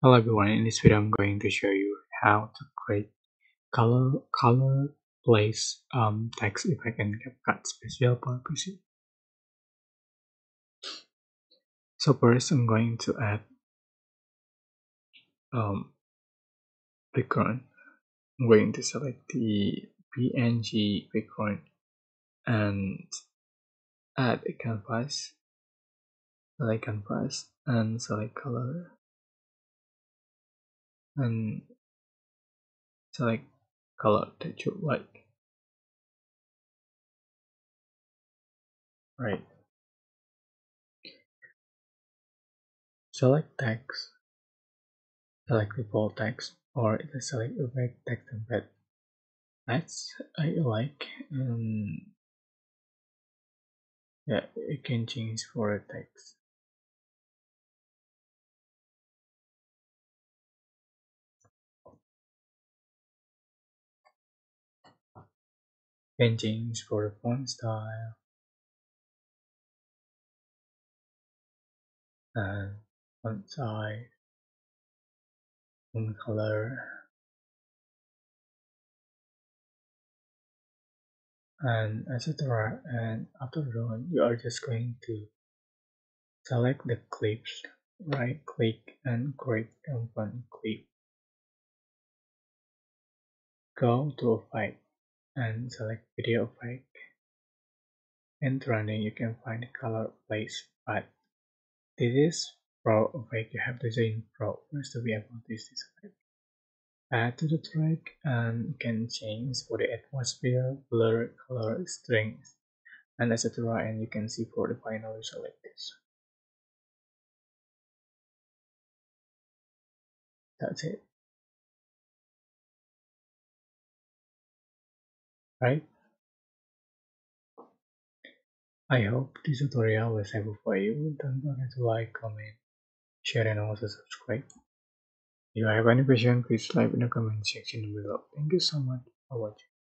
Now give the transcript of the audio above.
Hello everyone, in this video I'm going to show you how to create color place text effect in CapCut special for PC. So first I'm going to add background. I'm going to select the PNG background and add a canvas, select canvas and select color and select color that you like. Right. Select text, select default text, or select effect text embed. That's I like, yeah, it can change for a text. Can change for the font style and font size, font color, and etc. And after that, you are just going to select the clips, right click and create component clip. Go to effect and select video effect. And running you can find the color place, but this is pro effect. You have to say pro first to be able to use this effect. Add to the track and can change for the atmosphere, blur, color, strings, and etc. And you can see for the final result like this. That's it, right? I hope this tutorial was helpful for you. Don't forget to like, comment, share, and also subscribe. If you have any question, please type in the comment section below. Thank you so much for watching.